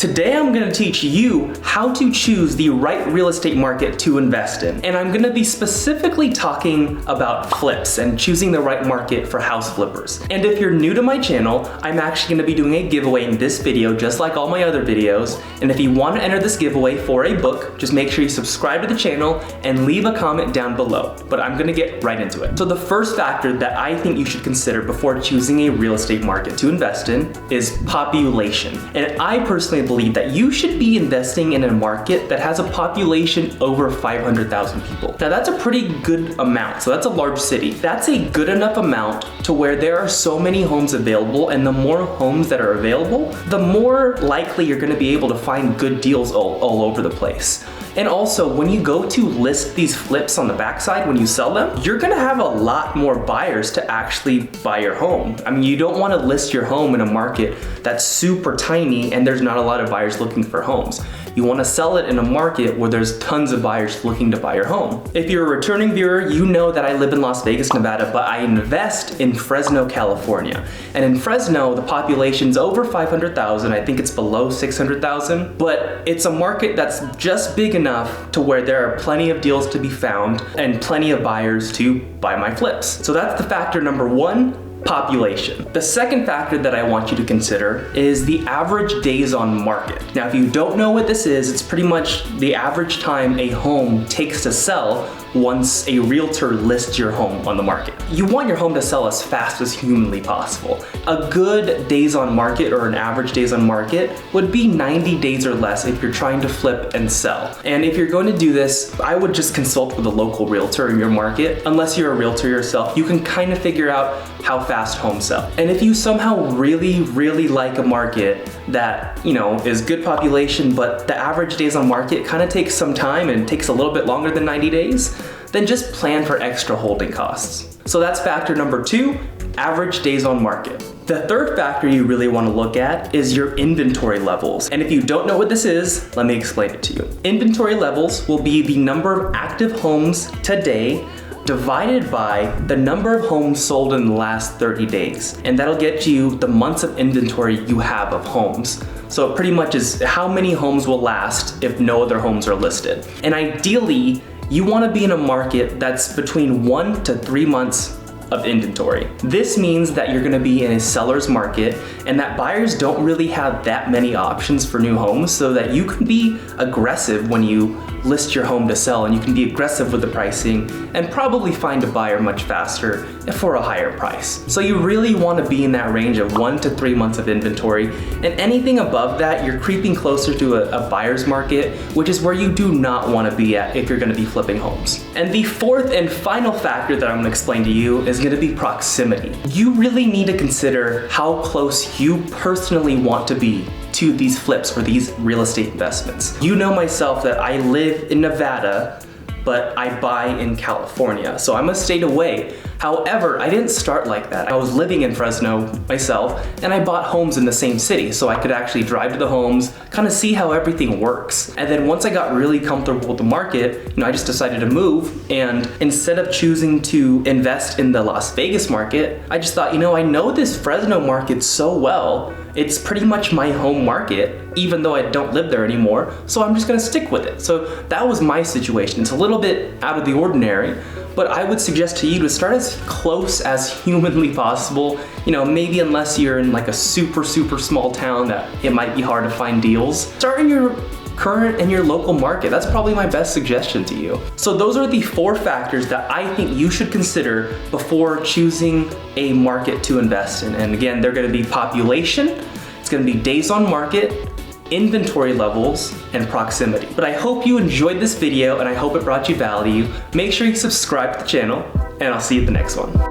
Today I'm going to teach you how to choose the right real estate market to invest in. And I'm going to be specifically talking about flips and choosing the right market for house flippers. And if you're new to my channel, I'm actually going to be doing a giveaway in this video just like all my other videos. And if you want to enter this giveaway for a book, just make sure you subscribe to the channel and leave a comment down below. But I'm going to get right into it. So the first factor that I think you should consider before choosing a real estate market to invest in is population. And I personally believe that you should be investing in a market that has a population over 500,000 people. Now that's a pretty good amount, so that's a large city. That's a good enough amount to where there are so many homes available, and the more homes that are available, the more likely you're gonna be able to find good deals all over the place. And also, when you go to list these flips on the backside, when you sell them, you're gonna have a lot more buyers to actually buy your home. I mean, you don't wanna list your home in a market that's super tiny and there's not a lot of buyers looking for homes. You wanna sell it in a market where there's tons of buyers looking to buy your home. If you're a returning viewer, you know that I live in Las Vegas, Nevada, but I invest in Fresno, California. And in Fresno, the population's over 500,000. I think it's below 600,000, but it's a market that's just big enough to where there are plenty of deals to be found and plenty of buyers to buy my flips. So that's the factor number one. Population. The second factor that I want you to consider is the average days on market. Now, if you don't know what this is, it's pretty much the average time a home takes to sell once a realtor lists your home on the market. You want your home to sell as fast as humanly possible. A good days on market or an average days on market would be 90 days or less if you're trying to flip and sell. And if you're going to do this, I would just consult with a local realtor in your market. Unless you're a realtor yourself, you can kind of figure out how fast homes sell. And if you somehow really like a market that, you know, is good population, but the average days on market kind of takes some time and takes a little bit longer than 90 days, then just plan for extra holding costs. So that's factor number two, average days on market. The third factor you really want to look at is your inventory levels. And if you don't know what this is, let me explain it to you. Inventory levels will be the number of active homes today divided by the number of homes sold in the last 30 days. And that'll get you the months of inventory you have of homes. So it pretty much is how many homes will last if no other homes are listed. And ideally, you want to be in a market that's between 1 to 3 months of inventory. This means that you're going to be in a seller's market and that buyers don't really have that many options for new homes, so that you can be aggressive when you list your home to sell, and you can be aggressive with the pricing and probably find a buyer much faster for a higher price. So you really want to be in that range of 1 to 3 months of inventory, and anything above that, you're creeping closer to a buyer's market, which is where you do not want to be at if you're going to be flipping homes. And the fourth and final factor that I'm going to explain to you is going to be proximity. You really need to consider how close you personally want to be to these flips or these real estate investments. You know myself that I live in Nevada, but I buy in California, so I'm a state away. However, I didn't start like that. I was living in Fresno myself, and I bought homes in the same city, so I could actually drive to the homes, kind of see how everything works. And then once I got really comfortable with the market, I just decided to move, and instead of choosing to invest in the Las Vegas market, I just thought, I know this Fresno market so well. It's pretty much my home market, even though I don't live there anymore, so I'm just gonna stick with it. So that was my situation. It's a little bit out of the ordinary, but I would suggest to you to start as close as humanly possible. Maybe unless you're in like a super small town that it might be hard to find deals. Start in your current and your local market. That's probably my best suggestion to you. So those are the 4 factors that I think you should consider before choosing a market to invest in. And again, they're gonna be population, it's gonna be days on market, inventory levels, and proximity. But I hope you enjoyed this video and I hope it brought you value. Make sure you subscribe to the channel, and I'll see you at the next one.